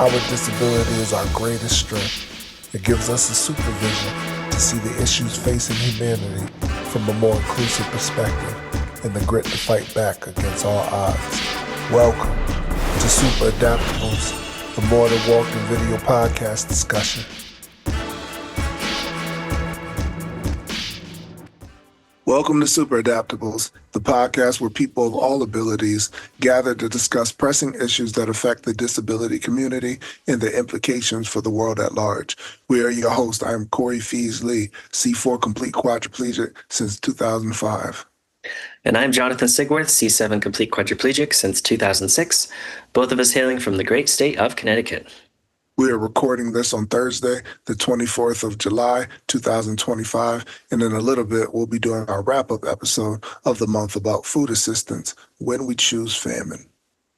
Our disability is our greatest strength. It gives us a supervision to see the issues facing humanity from a more inclusive perspective and the grit to fight back against all odds. Welcome to Super Adaptables, the More Than Walking Video podcast discussion. Welcome to Super Adaptables, the podcast where people of all abilities gather to discuss pressing issues that affect the disability community and their implications for the world at large. We are your hosts. I am Corey Pheez Lee, C4 complete quadriplegic since 2005. And I'm Jonathan Sigworth, C7 complete quadriplegic since 2006, both of us hailing from the great state of Connecticut. We are recording this on Thursday, the 24th of July, 2025, and in a little bit, we'll be doing our wrap-up episode of the month about food assistance, When We Choose Famine.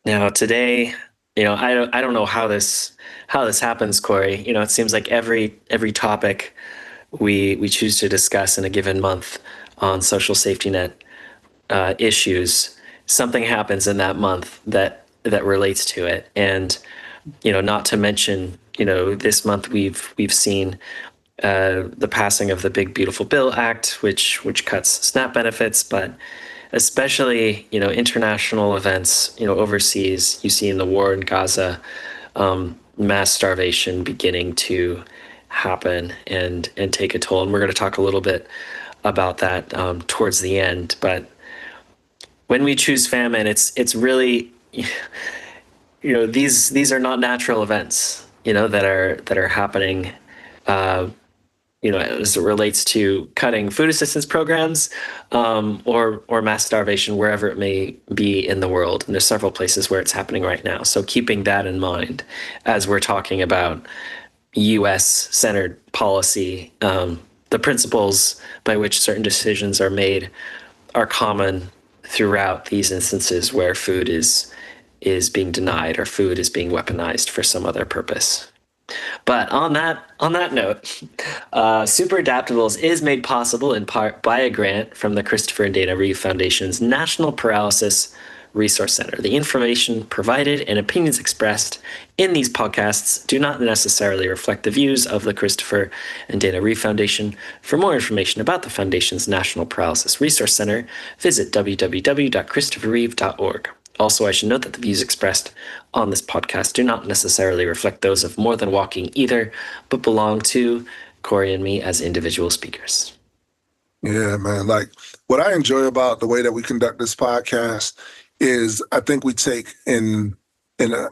Now, today, I don't know how this happens, Corey. It seems like every topic we choose to discuss in a given month on social safety net issues, something happens in that month that relates to it, and not to mention, this month we've seen the passing of the Big Beautiful Bill Act, which cuts SNAP benefits, but especially, international events, overseas. You see in the war in Gaza, mass starvation beginning to happen and take a toll. And we're going to talk a little bit about that towards the end. But when we choose famine, it's really these are not natural events, that are happening, as it relates to cutting food assistance programs, or mass starvation, wherever it may be in the world. And there's several places where it's happening right now. So keeping that in mind as we're talking about U.S.-centered policy, the principles by which certain decisions are made are common throughout these instances where food is being denied or food is being weaponized for some other purpose. But on that note, Super Adaptables is made possible in part by a grant from the Christopher and Dana Reeve Foundation's National Paralysis Resource Center. The information provided and opinions expressed in these podcasts do not necessarily reflect the views of the Christopher and Dana Reeve Foundation. For more information about the Foundation's National Paralysis Resource Center, visit www.christopherreeve.org. Also, I should note that the views expressed on this podcast do not necessarily reflect those of More Than Walking either, but belong to Corey and me as individual speakers. Yeah, man. Like, what I enjoy about the way that we conduct this podcast is I think we take in an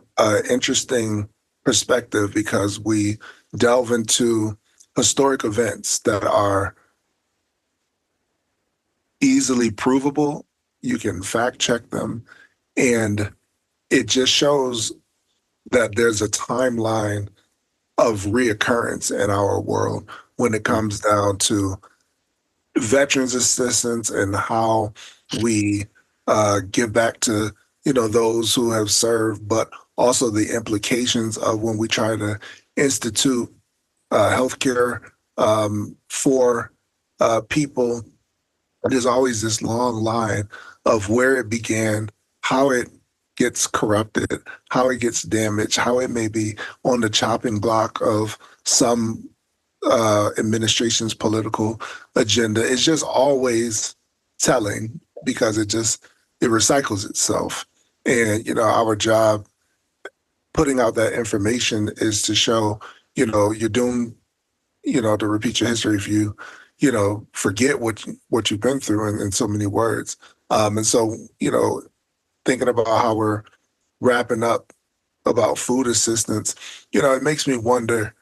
interesting perspective because we delve into historic events that are easily provable. You can fact check them. And it just shows that there's a timeline of reoccurrence in our world when it comes down to veterans assistance and how we give back to, those who have served, but also the implications of when we try to institute healthcare for people. There's always this long line of where it began, how it gets corrupted, how it gets damaged, how it may be on the chopping block of some administration's political agenda. It's just always telling because it recycles itself. And, our job putting out that information is to show, you're doomed, to repeat your history if you, forget what you've been through in so many words. And so, thinking about how we're wrapping up about food assistance, it makes me wonder,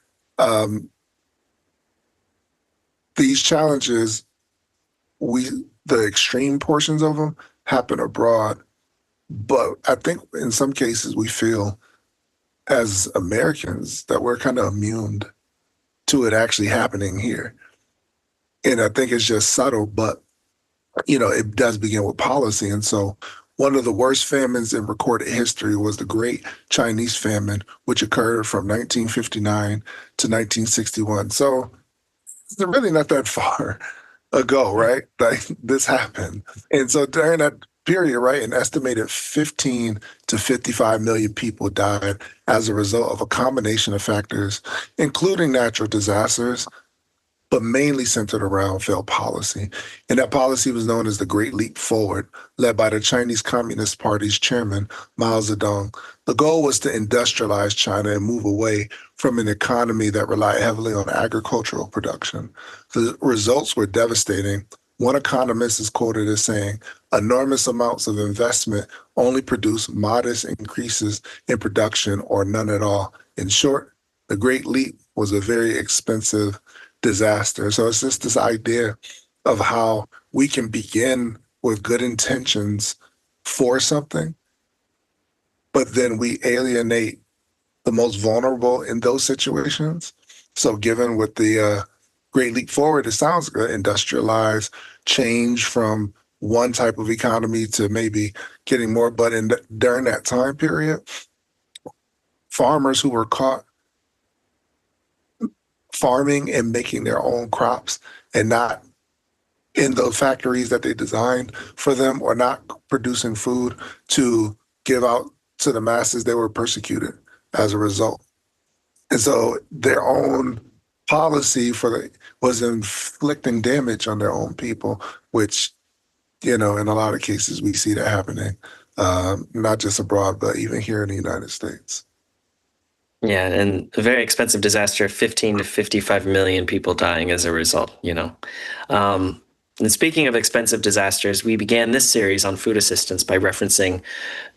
these challenges, the extreme portions of them happen abroad, but I think in some cases we feel as Americans that we're kind of immune to it actually happening here. And I think it's just subtle, but, it does begin with policy. And so one of the worst famines in recorded history was the Great Chinese Famine, which occurred from 1959 to 1961. So it's really not that far ago, right? Like this happened. And so during that period, right, an estimated 15 to 55 million people died as a result of a combination of factors, including natural disasters, but mainly centered around failed policy. And that policy was known as the Great Leap Forward, led by the Chinese Communist Party's chairman, Mao Zedong. The goal was to industrialize China and move away from an economy that relied heavily on agricultural production. The results were devastating. One economist is quoted as saying, enormous amounts of investment only produce modest increases in production or none at all. In short, the Great Leap was a very expensive disaster. So it's just this idea of how we can begin with good intentions for something, but then we alienate the most vulnerable in those situations. So given with the Great Leap Forward, it sounds good, industrialized, change from one type of economy to maybe getting more, but during that time period, farmers who were caught farming and making their own crops and not in the factories that they designed for them or not producing food to give out to the masses, they were persecuted as a result. And so their own policy was inflicting damage on their own people, which, in a lot of cases, we see that happening, not just abroad, but even here in the United States. Yeah, and a very expensive disaster, 15 to 55 million people dying as a result. And speaking of expensive disasters, we began this series on food assistance by referencing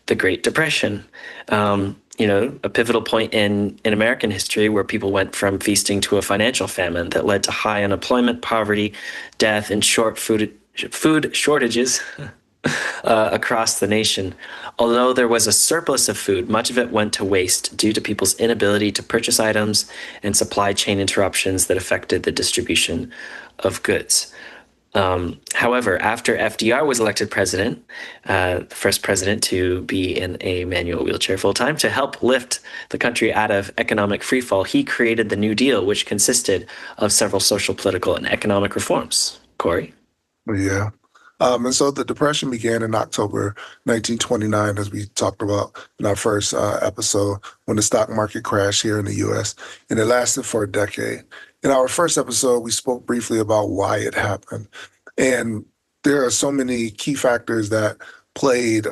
the Great Depression, a pivotal point in American history where people went from feasting to a financial famine that led to high unemployment, poverty, death, and food shortages across the nation. Although there was a surplus of food, much of it went to waste due to people's inability to purchase items and supply chain interruptions that affected the distribution of goods. However, after FDR was elected president, the first president to be in a manual wheelchair full time, to help lift the country out of economic freefall, he created the New Deal, which consisted of several social, political, and economic reforms. Corey? Yeah. And so the Depression began in October 1929, as we talked about in our first episode, when the stock market crashed here in the US, and it lasted for a decade. In our first episode, we spoke briefly about why it happened. And there are so many key factors that played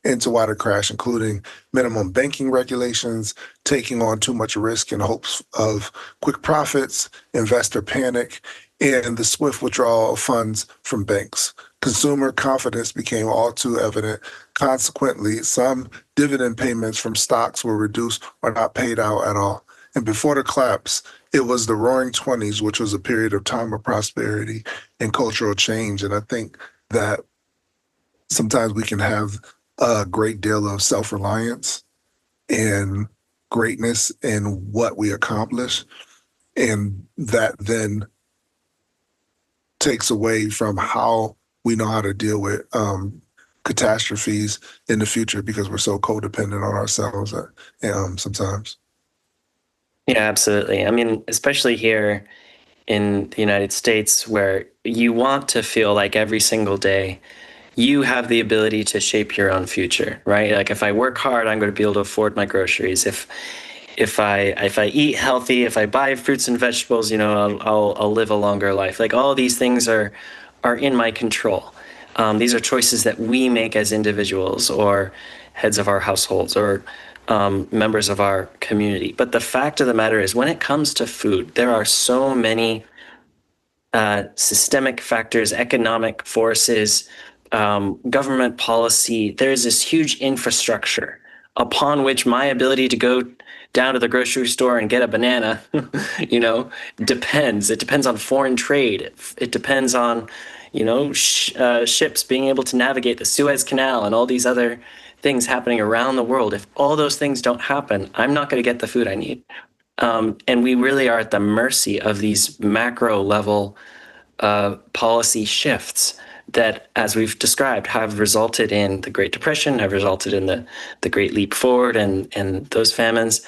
into why the crash, including minimum banking regulations, taking on too much risk in hopes of quick profits, investor panic, and the swift withdrawal of funds from banks. Consumer confidence became all too evident. Consequently, some dividend payments from stocks were reduced or not paid out at all. And before the collapse, it was the Roaring Twenties, which was a period of time of prosperity and cultural change. And I think that sometimes we can have a great deal of self-reliance and greatness in what we accomplish. And that then takes away from how we know how to deal with catastrophes in the future because we're so codependent on ourselves sometimes. Yeah, absolutely. I mean, especially here in the United States, where you want to feel like every single day you have the ability to shape your own future, right? Like if I work hard, I'm going to be able to afford my groceries. If I eat healthy, if I buy fruits and vegetables, I'll live a longer life. Like all these things are in my control. These are choices that we make as individuals or heads of our households or members of our community. But the fact of the matter is, when it comes to food, there are so many systemic factors, economic forces, government policy. There's this huge infrastructure upon which my ability to go down to the grocery store and get a banana, depends. It depends on foreign trade. It depends on, ships being able to navigate the Suez Canal and all these other things happening around the world. If all those things don't happen, I'm not going to get the food I need. And we really are at the mercy of these macro level policy shifts that, as we've described, have resulted in the Great Depression, have resulted in the Great Leap Forward and those famines.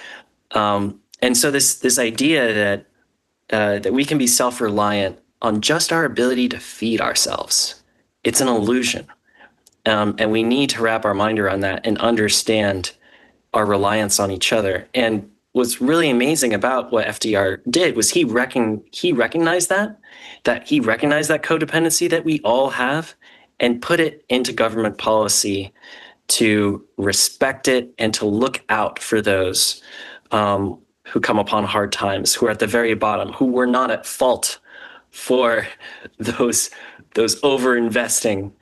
And so this idea that we can be self-reliant on just our ability to feed ourselves, it's an illusion. And we need to wrap our mind around that and understand our reliance on each other. And what's really amazing about what FDR did was he recognized that he recognized that codependency that we all have and put it into government policy to respect it and to look out for those who come upon hard times, who are at the very bottom, who were not at fault for those over investing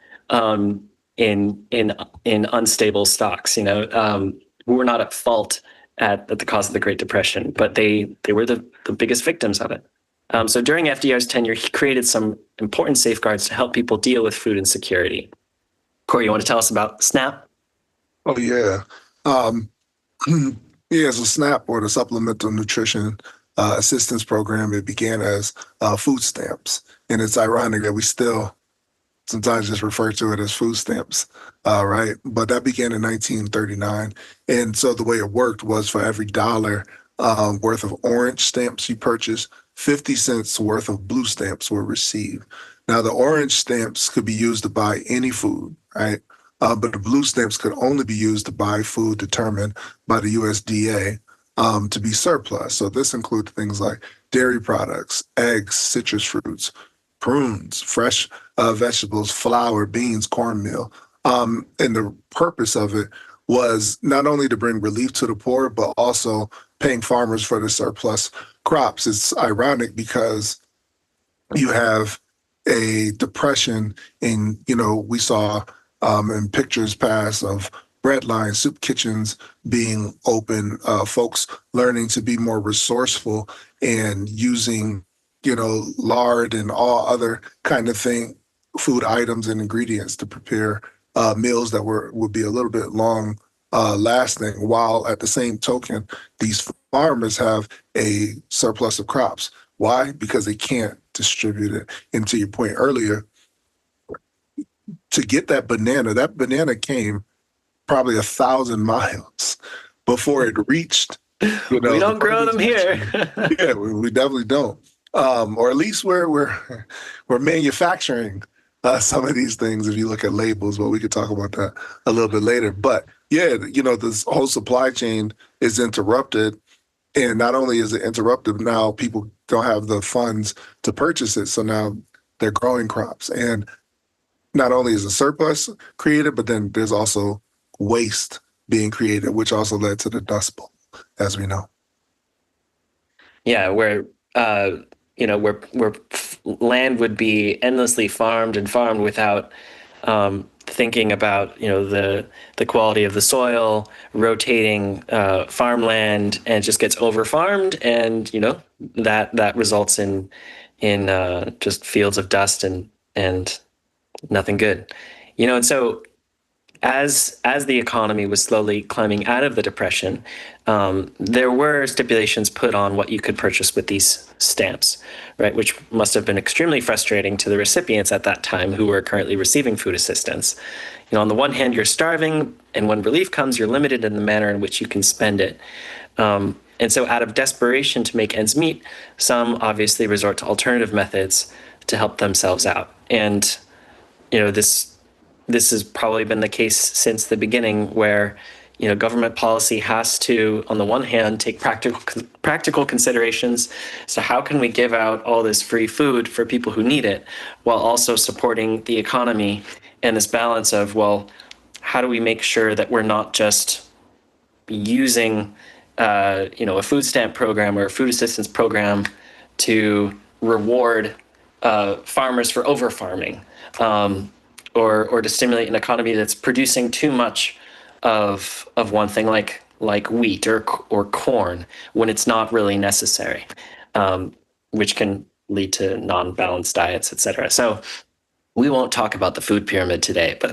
in unstable stocks. Who were not at fault at the cause of the Great Depression, but they were the biggest victims of it. So during FDR's tenure, he created some important safeguards to help people deal with food insecurity. Corey, you want to tell us about SNAP? Oh yeah. Um, yeah, so SNAP, or the Supplemental Nutrition Assistance Program, it began as food stamps. And it's ironic that we still sometimes just refer to it as food stamps, right? But that began in 1939. And so the way it worked was for every dollar worth of orange stamps you purchased, 50 cents worth of blue stamps were received. Now, the orange stamps could be used to buy any food, right? But the blue stamps could only be used to buy food determined by the USDA to be surplus. So this includes things like dairy products, eggs, citrus fruits, prunes, fresh vegetables, flour, beans, cornmeal. And the purpose of it was not only to bring relief to the poor, but also paying farmers for the surplus crops. It's ironic because you have a depression in, we saw in pictures past of bread lines, soup kitchens being open, folks learning to be more resourceful and using, lard and all other kind of food items and ingredients to prepare meals that would be a little bit long lasting, while at the same token, these farmers have a surplus of crops. Why? Because they can't distribute it. And to your point earlier, to get that banana came probably 1,000 miles before it reached. We don't grow them here. Yeah, we definitely don't. Or at least we're manufacturing some of these things. If you look at labels, but we could talk about that a little bit later. But yeah, this whole supply chain is interrupted, and not only is it interrupted, now people don't have the funds to purchase it. So now they're growing crops, and not only is a surplus created, but then there's also waste being created, which also led to the Dust Bowl, as we know. Yeah, where land would be endlessly farmed and farmed without thinking about the quality of the soil, rotating farmland, and it just gets over farmed, and that results in just fields of dust and nothing good. And so as the economy was slowly climbing out of the Depression, there were stipulations put on what you could purchase with these stamps, right? Which must have been extremely frustrating to the recipients at that time who were currently receiving food assistance. On the one hand, you're starving, and when relief comes, you're limited in the manner in which you can spend it. And so out of desperation to make ends meet, some obviously resort to alternative methods to help themselves out. And this has probably been the case since the beginning, where government policy has to, on the one hand, take practical considerations. So how can we give out all this free food for people who need it, while also supporting the economy, and this balance of, well, how do we make sure that we're not just using a food stamp program or a food assistance program to reward farmers for over farming, or to stimulate an economy that's producing too much of one thing, like wheat or corn, when it's not really necessary, which can lead to non-balanced diets, etc. So we won't talk about the food pyramid today, but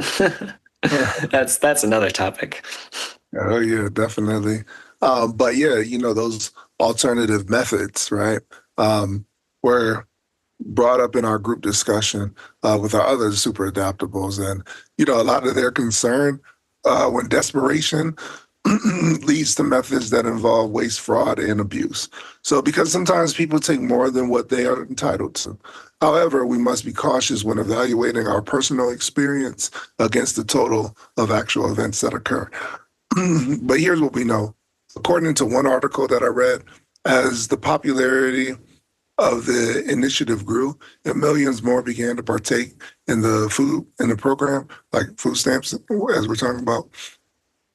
that's another topic. Oh yeah, definitely. But yeah, those alternative methods, right, were brought up in our group discussion with our other super adaptables. And, a lot of their concern when desperation leads to methods that involve waste, fraud, and abuse. So, because sometimes people take more than what they are entitled to. However, we must be cautious when evaluating our personal experience against the total of actual events that occur. But here's what we know. According to one article that I read, as the popularity of the initiative grew and millions more began to partake in the program, like food stamps, as we're talking about,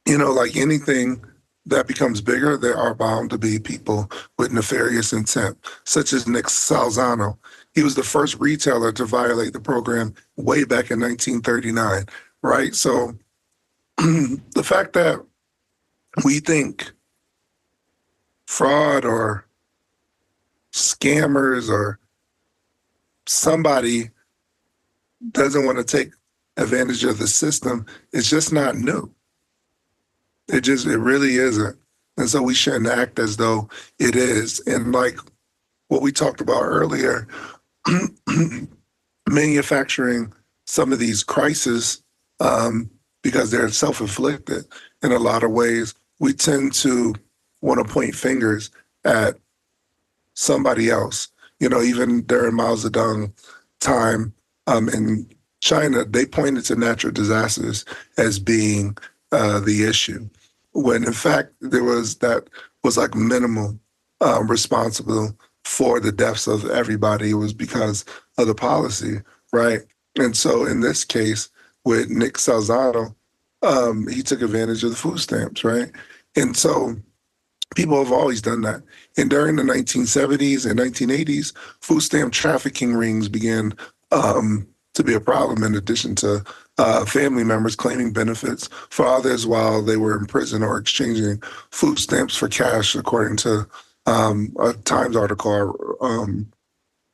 like anything that becomes bigger, there are bound to be people with nefarious intent, such as Nick Salzano. He was the first retailer to violate the program way back in 1939, right? So the fact that we think fraud or scammers or somebody doesn't want to take advantage of the system is just not new. It really isn't. And so we shouldn't act as though it is. And like what we talked about earlier, manufacturing some of these crises because they're self-inflicted in a lot of ways, we tend to want to point fingers at somebody else. Even during Mao Zedong time in China, they pointed to natural disasters as being the issue, when in fact that was like minimal responsible for the deaths of everybody. It was because of the policy, right? And so in this case, with Nick Salzano, he took advantage of the food stamps, right? And so people have always done that. And during the 1970s and 1980s, food stamp trafficking rings began to be a problem, in addition to family members claiming benefits for others while they were in prison or exchanging food stamps for cash, according to a Times article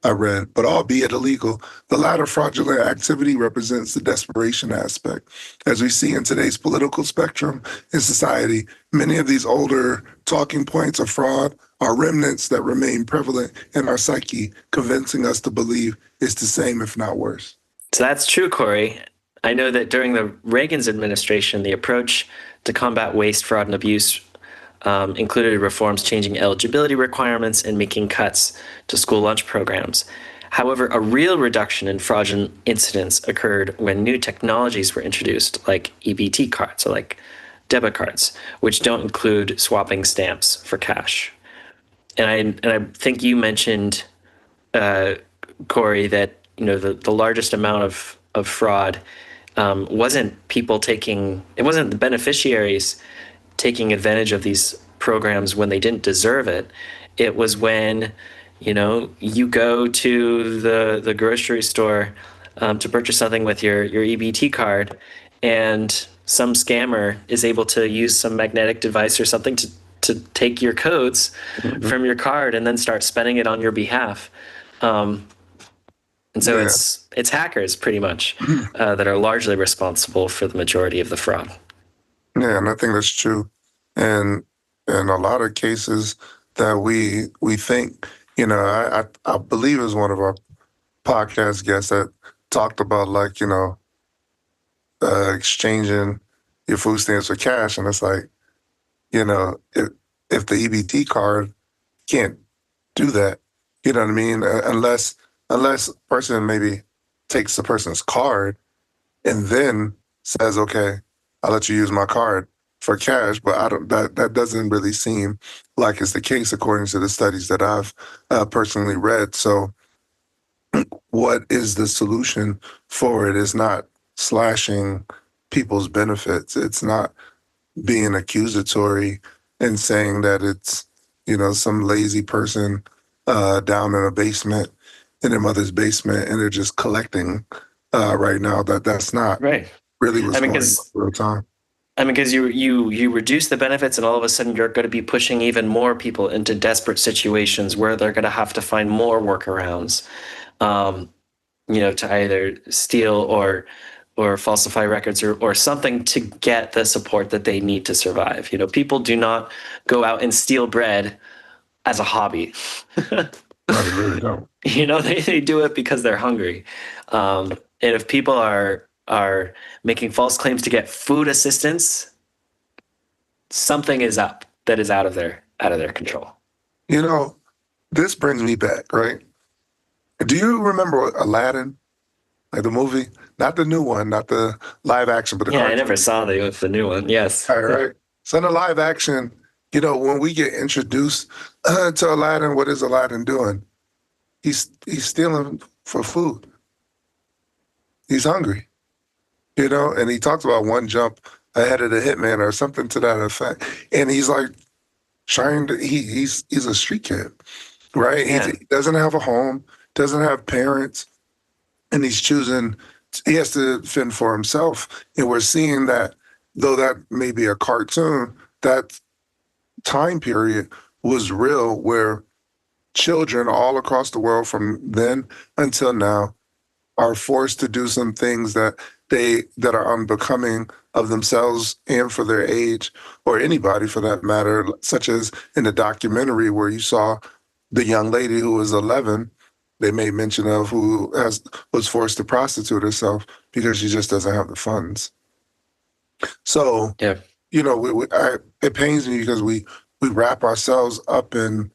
I read. But albeit illegal, the latter fraudulent activity represents the desperation aspect. As we see in today's political spectrum in society, many of these older talking points of fraud are remnants that remain prevalent in our psyche, convincing us to believe it's the same, if not worse. So that's true, Corey. I know that during the Reagan's administration, the approach to combat waste, fraud, and abuse included reforms changing eligibility requirements and making cuts to school lunch programs. However, a real reduction in fraudulent incidents occurred when new technologies were introduced, like EBT cards or like debit cards, which don't include swapping stamps for cash. And I think you mentioned, uh, Corey, that the largest amount of fraud wasn't people taking it wasn't the beneficiaries taking advantage of these programs when they didn't deserve it. It was when you go to the grocery store to purchase something with your EBT card, and some scammer is able to use some magnetic device or something to take your codes from your card and then start spending it on your behalf. Um, and so Yeah. it's hackers pretty much that are largely responsible for the majority of the fraud. Yeah, and I think that's true. And in a lot of cases that we think, I believe it was one of our podcast guests that talked about, like, exchanging your food stamps for cash. And it's like, if the EBT card can't do that, you know what I mean? Unless a person maybe takes the person's card and then says, okay, I'll let you use my card for cash, but I don't. That doesn't really seem like it's the case according to the studies that I've personally read. So, what is the solution for it? Is not slashing people's benefits. It's not being accusatory and saying that it's some lazy person down in a basement, in their mother's basement, and they're just collecting right now. That's not Right. really what's I mean, going on in because real time. you reduce the benefits, and all of a sudden you're going to be pushing even more people into desperate situations where they're going to have to find more workarounds, um, to either steal or falsify records or something to get the support that they need to survive. People do not go out and steal bread as a hobby. I really don't. They do it because they're hungry. And if people are making false claims to get food assistance, something is up that is out of their control. You know, this brings me back, right? Do you remember Aladdin, like the movie? Not the new one, not the live action, but the Yeah, I never cartoon. saw the new one. Yes. All right. So in the live action, when we get introduced to Aladdin, what is Aladdin doing? He's stealing for food. He's hungry, and he talks about one jump ahead of the hitman or something to that effect. And he's like trying to he's a street kid, right? Yeah. He doesn't have a home, doesn't have parents, and he has to fend for himself. And we're seeing that, though that may be a cartoon, that time period was real where children all across the world from then until now are forced to do some things that are unbecoming of themselves and for their age, or anybody for that matter, such as in the documentary where you saw the young lady who was 11, they made mention of, was forced to prostitute herself because she just doesn't have the funds. So, Yeah. it pains me because we wrap ourselves up in,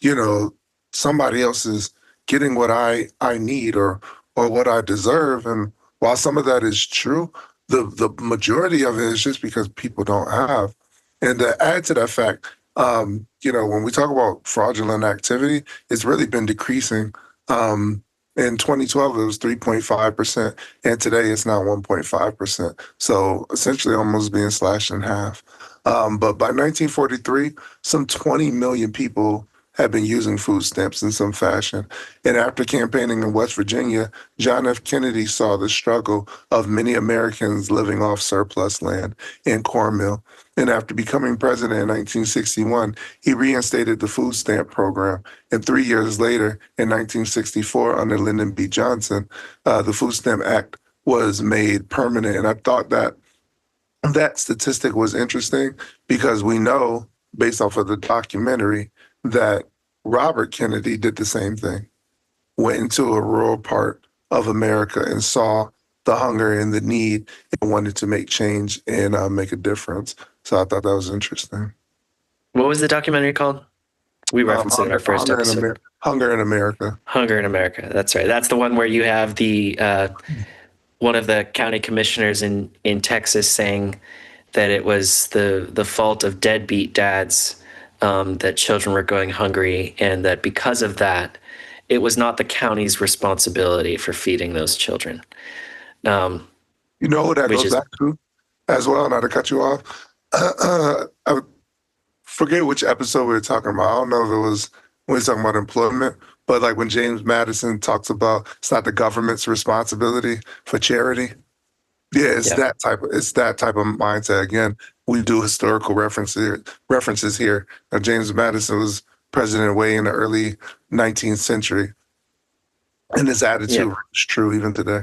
you know, somebody else is getting what I need or what I deserve. And while some of that is true, the majority of it is just because people don't have. And to add to that fact, when we talk about fraudulent activity, it's really been decreasing. In 2012, it was 3.5%, and today it's now 1.5%. So essentially almost being slashed in half. But by 1943, some 20 million people had been using food stamps in some fashion. And after campaigning in West Virginia, John F. Kennedy saw the struggle of many Americans living off surplus land and cornmeal. And after becoming president in 1961, he reinstated the food stamp program. And 3 years later, in 1964, under Lyndon B. Johnson, the Food Stamp Act was made permanent. And I thought that statistic was interesting because we know, based off of the documentary, that Robert Kennedy did the same thing, went into a rural part of America and saw the hunger and the need and wanted to make change and make a difference. So I thought that was interesting. What was the documentary called? We referenced it in our first episode. Hunger in America. Hunger in America. That's right. That's the one where you have the one of the county commissioners in Texas saying that it was the fault of deadbeat dads that children were going hungry, and that because of that, it was not the county's responsibility for feeding those children. You know who that Which goes is back to as well, not to cut you off. I forget which episode we were talking about. I don't know if it was when we were talking about employment, but like when James Madison talks about it's not the government's responsibility for charity. Yeah, yeah. it's that type of mindset. Again, we do historical references here. James Madison was president way in the early 19th century, and his Yeah. attitude is true even today.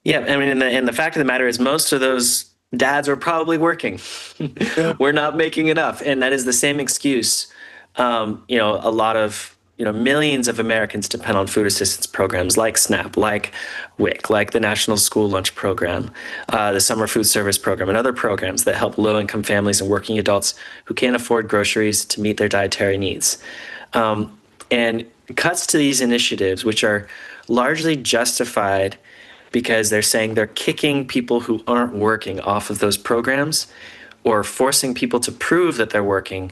Yeah, I mean, and the fact of the matter is, most of those dads are probably working. Yeah. We're not making enough, and that is the same excuse. A lot of millions of Americans depend on food assistance programs like SNAP, like WIC, like the National School Lunch Program, the Summer Food Service Program, and other programs that help low-income families and working adults who can't afford groceries to meet their dietary needs. And cuts to these initiatives, which are largely justified because they're saying they're kicking people who aren't working off of those programs, or forcing people to prove that they're working,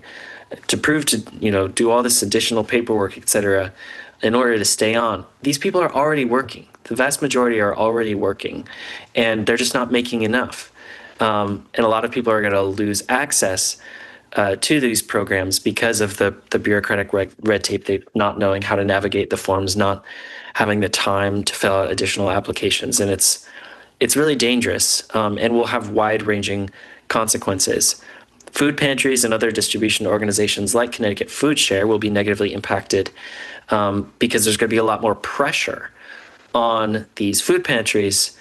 to prove to do all this additional paperwork, et cetera, in order to stay on. These people are already working. The vast majority are already working, and they're just not making enough. And a lot of people are going to lose access to these programs because of the bureaucratic red tape, they not knowing how to navigate the forms, not having the time to fill out additional applications. And it's really dangerous, and will have wide-ranging consequences. Food pantries and other distribution organizations like Connecticut Food Share will be negatively impacted because there's going to be a lot more pressure on these food pantries,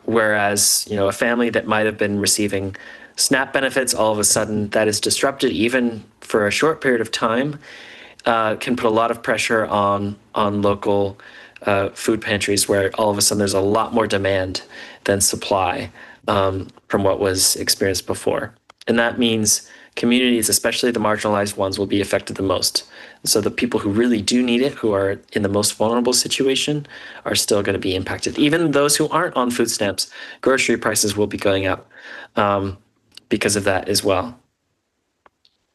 whereas a family that might have been receiving SNAP benefits, all of a sudden that is disrupted, even for a short period of time, can put a lot of pressure on local food pantries, where all of a sudden there's a lot more demand than supply from what was experienced before. And that means communities, especially the marginalized ones, will be affected the most. So the people who really do need it, who are in the most vulnerable situation, are still going to be impacted. Even those who aren't on food stamps, grocery prices will be going up because of that as well.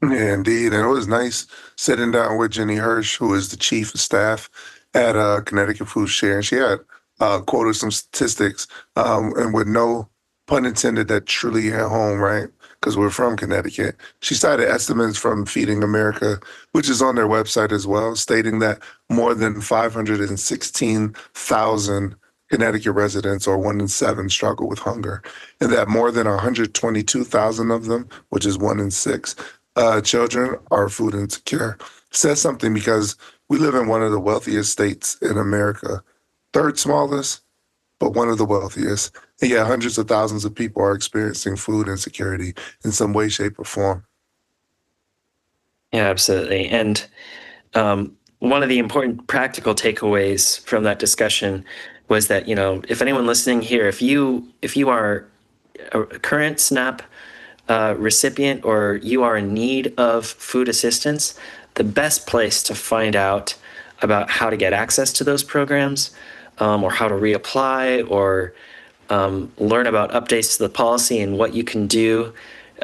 Yeah, indeed. And it was nice sitting down with Jenny Hirsch, who is the chief of staff at Connecticut Food Share. And she had quoted some statistics, and with no pun intended, that truly hit home, right? Because we're from Connecticut. She cited estimates from Feeding America, which is on their website as well, stating that more than 516,000 Connecticut residents, or 1 in 7, struggle with hunger, and that more than 122,000 of them, which is 1 in 6, children are food insecure. Says something because we live in one of the wealthiest states in America, third smallest, but one of the wealthiest. And yet, hundreds of thousands of people are experiencing food insecurity in some way, shape, or form. Yeah, absolutely. And one of the important practical takeaways from that discussion was that, if anyone listening here, if you are a current SNAP recipient, or you are in need of food assistance, the best place to find out about how to get access to those programs, or how to reapply, or learn about updates to the policy and what you can do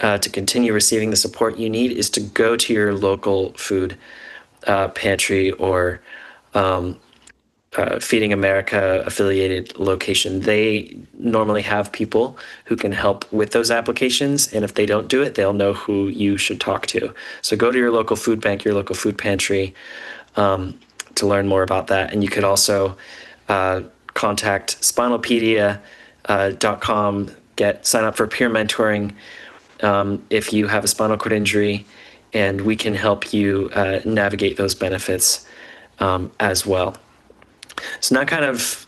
to continue receiving the support you need, is to go to your local food pantry or Feeding America affiliated location. They normally have people who can help with those applications, and if they don't do it, they'll know who you should talk to. So go to your local food bank, your local food pantry, to learn more about that. And you could also contact spinalpedia.com, sign up for peer mentoring if you have a spinal cord injury, and we can help you navigate those benefits as well. So now kind of,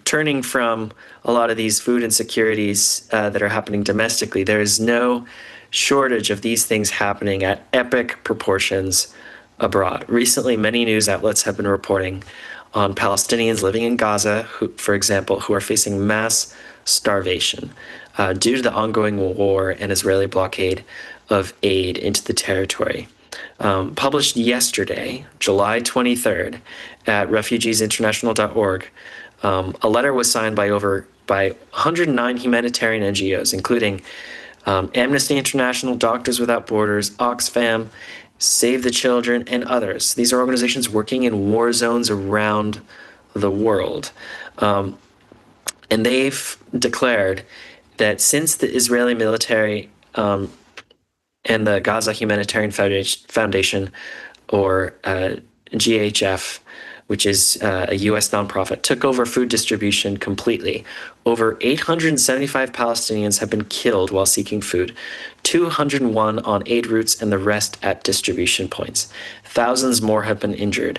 turning from a lot of these food insecurities that are happening domestically, there is no shortage of these things happening at epic proportions abroad. Recently, many news outlets have been reporting on Palestinians living in Gaza, who, for example, who are facing mass starvation due to the ongoing war and Israeli blockade of aid into the territory. Published yesterday, July 23rd, at refugiesinternational.org, a letter was signed by 109 humanitarian NGOs, including Amnesty International, Doctors Without Borders, Oxfam, Save the Children, and others. These are organizations working in war zones around the world. And they've declared that since the Israeli military and the Gaza Humanitarian Foundation, or GHF, which is a U.S. nonprofit, took over food distribution completely. Over 875 Palestinians have been killed while seeking food, 201 on aid routes, and the rest at distribution points. Thousands more have been injured.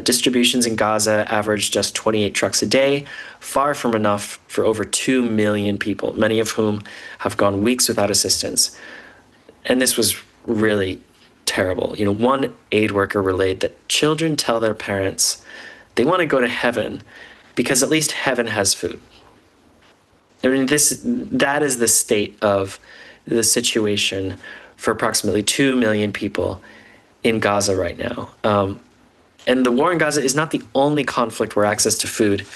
Distributions in Gaza average just 28 trucks a day, far from enough for over 2 million people, many of whom have gone weeks without assistance. And this was really terrible. One aid worker relayed that children tell their parents they want to go to heaven because at least heaven has food. I mean, that is the state of the situation for approximately 2 million people in Gaza right now. And the war in Gaza is not the only conflict where access to food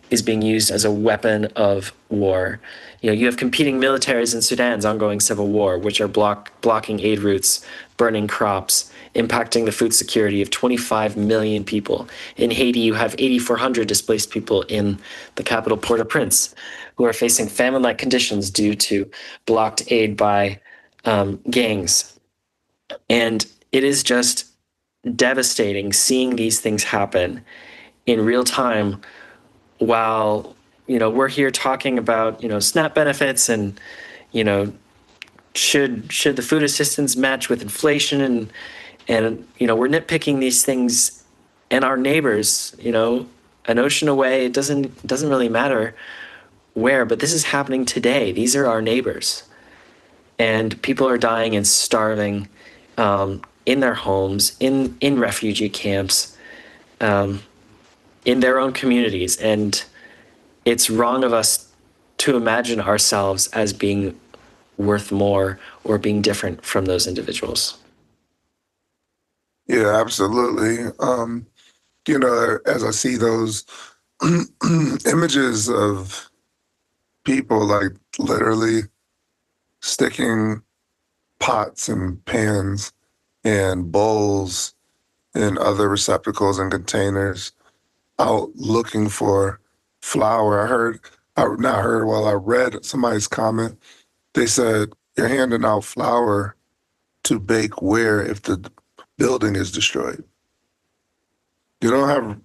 is being used as a weapon of war. You have competing militaries in Sudan's ongoing civil war, which are blocking aid routes, burning crops, impacting the food security of 25 million people. In Haiti, you have 8,400 displaced people in the capital Port-au-Prince who are facing famine-like conditions due to blocked aid by gangs. And it is just devastating seeing these things happen in real time while we're here talking about SNAP benefits and should the food assistance match with inflation, and we're nitpicking these things, and our neighbors, an ocean away, it doesn't really matter where, but this is happening today. These are our neighbors, and people are dying and starving in their homes, in refugee camps, in their own communities. And it's wrong of us to imagine ourselves as being worth more or being different from those individuals. Yeah, absolutely. As I see those images of people like literally sticking pots and pans and bowls and other receptacles and containers out looking for flour. I read somebody's comment. They said, you're handing out flour to bake where if the building is destroyed? You don't have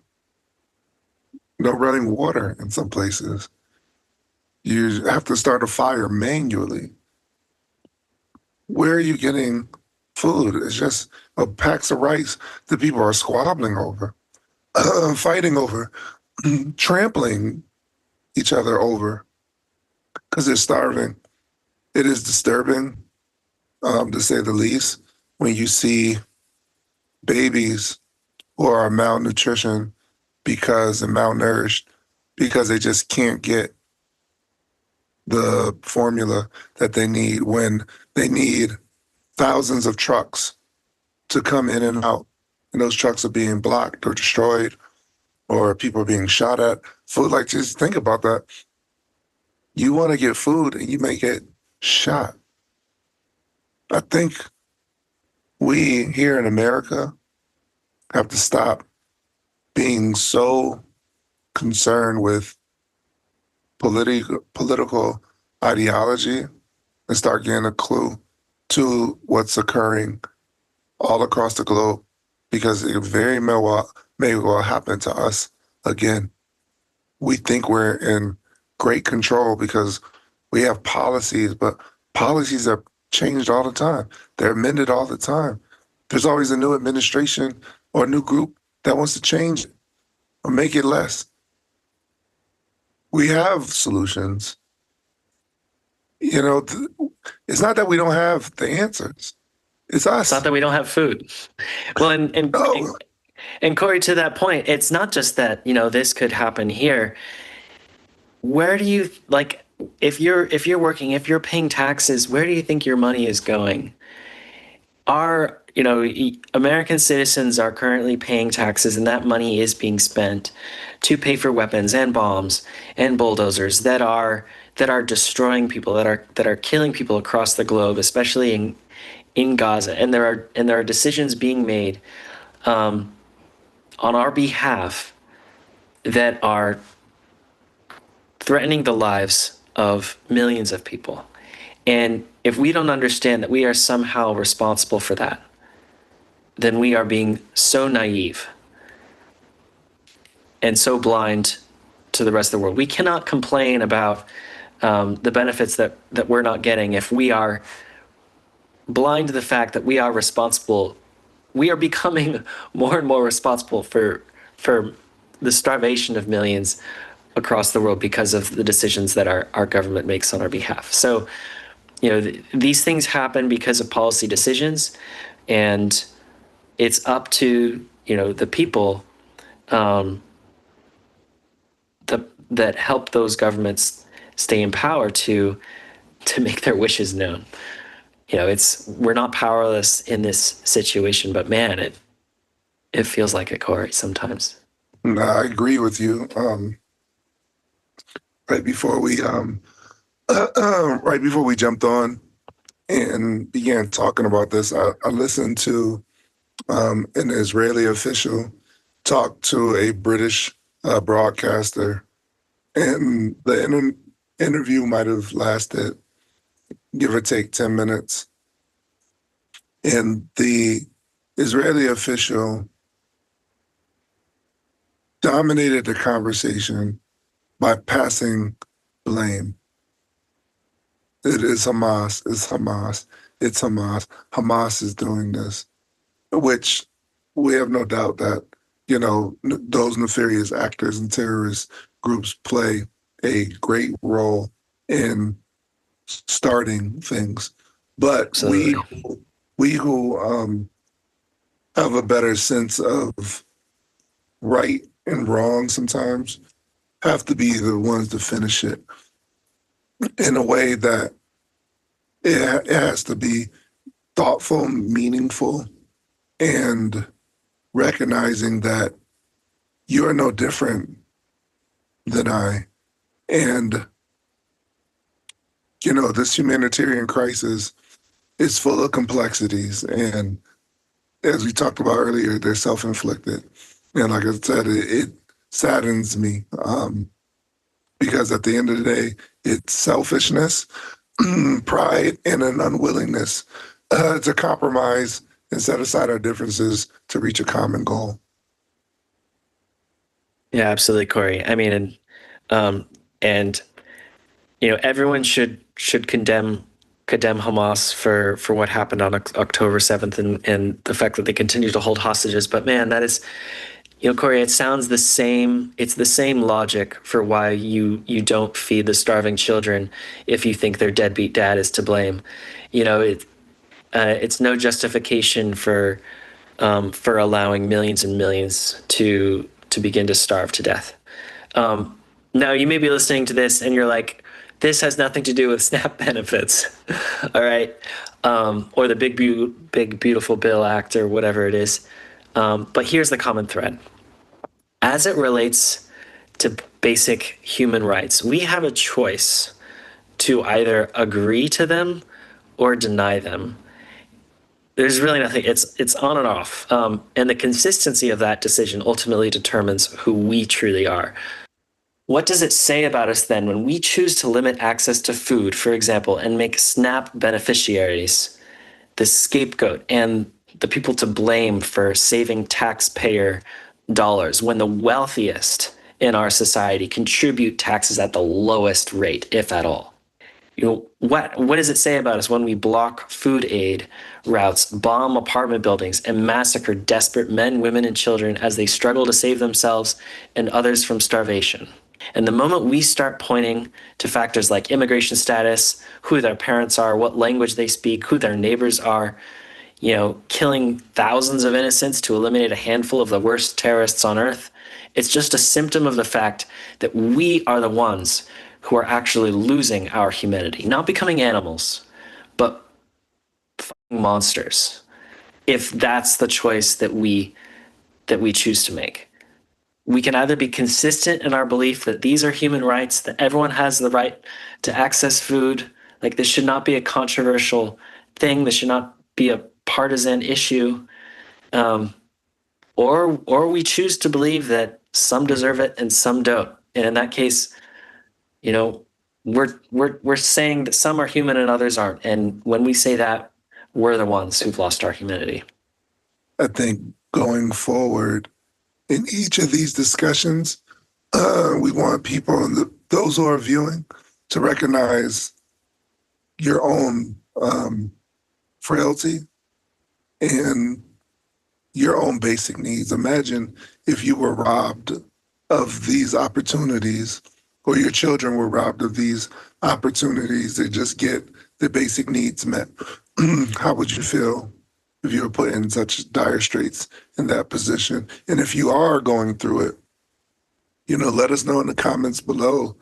no running water in some places. You have to start a fire manually. Where are you getting food? It's just packs of rice that people are squabbling over, fighting over, trampling each other over because they're starving. It is disturbing, to say the least, when you see babies who are malnutrition because and malnourished because they just can't get the formula that they need when they need thousands of trucks to come in and out. And those trucks are being blocked or destroyed or people are being shot at. Food, like, just think about that. You want to get food and you may get shot. I think we here in America have to stop being so concerned with political ideology and start getting a clue to what's occurring all across the globe because it may well happen to us again. We think we're in great control because we have policies, but policies are changed all the time. They're amended all the time. There's always a new administration or a new group that wants to change it or make it less. We have solutions. You know, it's not that we don't have the answers. It's It's not us. that we don't have food. Well, No, and Corey, to that point, it's not just that, this could happen here. Where do you like if you're working, if you're paying taxes, where do you think your money is going? American citizens are currently paying taxes, and that money is being spent to pay for weapons and bombs and bulldozers that are destroying people, that are killing people across the globe, especially in Gaza. And there are decisions being made on our behalf that are threatening the lives of millions of people. And if we don't understand that we are somehow responsible for that, then we are being so naive and so blind to the rest of the world. We cannot complain about the benefits that we're not getting if we are blind to the fact that we are responsible. We are becoming more and more responsible for the starvation of millions across the world because of the decisions that our government makes on our behalf. So, these things happen because of policy decisions, and it's up to the people that help those governments stay in power to make their wishes known. We're not powerless in this situation, but man, it feels like it, Corey, sometimes. no, I agree with you. Right before we right before we jumped on and began talking about this, I listened to an Israeli official talk to a British broadcaster, and the interview might have lasted, give or take, 10 minutes. And the Israeli official dominated the conversation by passing blame. It is Hamas, it's Hamas, it's Hamas. Hamas is doing this, which we have no doubt that, those nefarious actors and terrorist groups play a great role in starting things. But Absolutely. we who have a better sense of right and wrong sometimes have to be the ones to finish it. in a way that it has to be thoughtful, meaningful, and recognizing that you are no different than I. And, this humanitarian crisis is full of complexities. And as we talked about earlier, they're self inflicted. And like I said, it saddens me because at the end of the day, it's selfishness, pride, and an unwillingness to compromise and set aside our differences to reach a common goal. Yeah, absolutely, Corey. I mean, um, and everyone should condemn Hamas for what happened on October 7th and the fact that they continue to hold hostages. But man, that is, Corey, it sounds the same. It's the same logic for why you don't feed the starving children if you think their deadbeat dad is to blame. It's no justification for allowing millions and millions to begin to starve to death. Now, you may be listening to this and you're like, this has nothing to do with SNAP benefits, all right, or the Big Beautiful Bill Act or whatever it is. But here's the common thread: as it relates to basic human rights, we have a choice to either agree to them or deny them. There's really nothing. It's on and off, and the consistency of that decision ultimately determines who we truly are. What does it say about us then when we choose to limit access to food, for example, and make SNAP beneficiaries the scapegoat and the people to blame for saving taxpayer dollars when the wealthiest in our society contribute taxes at the lowest rate, if at all? What does it say about us when we block food aid routes, bomb apartment buildings, and massacre desperate men, women, and children as they struggle to save themselves and others from starvation? And the moment we start pointing to factors like immigration status, who their parents are, what language they speak, who their neighbors are, killing thousands of innocents to eliminate a handful of the worst terrorists on earth, it's just a symptom of the fact that we are the ones who are actually losing our humanity, not becoming animals, but monsters, if that's the choice that we choose to make. We can either be consistent in our belief that these are human rights, that everyone has the right to access food. Like, this should not be a controversial thing. This should not be a partisan issue. Or we choose to believe that some deserve it and some don't. And in that case, you know, we're saying that some are human and others aren't. And when we say that, we're the ones who've lost our humanity. I think going forward in each of these discussions, we want people and those who are viewing to recognize your own frailty and your own basic needs. Imagine if you were robbed of these opportunities, or your children were robbed of these opportunities to just get the basic needs met. How would you feel if you were put in such dire straits in that position? And if you are going through it, let us know in the comments below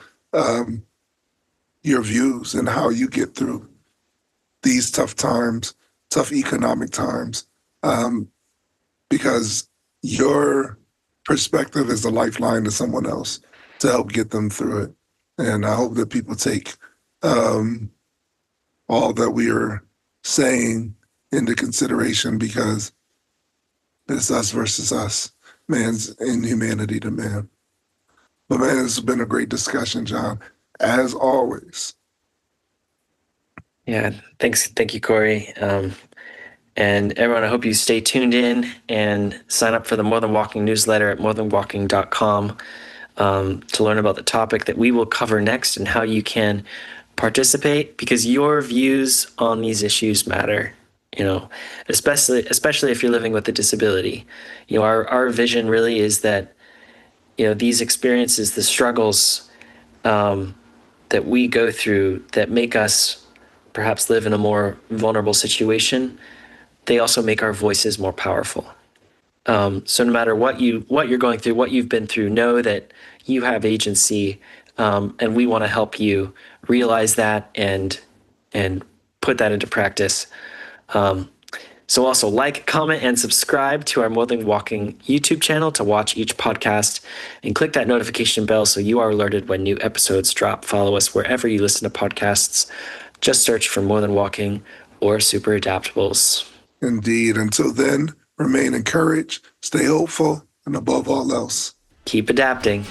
your views and how you get through these tough times, tough economic times, because your perspective is a lifeline to someone else to help get them through it. And I hope that people take all that we are saying into consideration, because it's us versus us, man's inhumanity to man. But man, it's been a great discussion, John, as always. Yeah, thanks. Thank you, Corey. And everyone, I hope you stay tuned in and sign up for the More Than Walking newsletter at morethanwalking.com to learn about the topic that we will cover next and how you can participate, because your views on these issues matter, especially if you're living with a disability. Our vision really is that, these experiences, the struggles that we go through that make us perhaps live in a more vulnerable situation, they also make our voices more powerful. So no matter what you're going through, what you've been through, know that you have agency and we want to help you realize that and put that into practice. So also like, comment, and subscribe to our More Than Walking YouTube channel to watch each podcast, and click that notification bell so you are alerted when new episodes drop. Follow us wherever you listen to podcasts. Just search for More Than Walking or Super Adaptables. Indeed. Until then, remain encouraged, stay hopeful, and above all else, Keep adapting.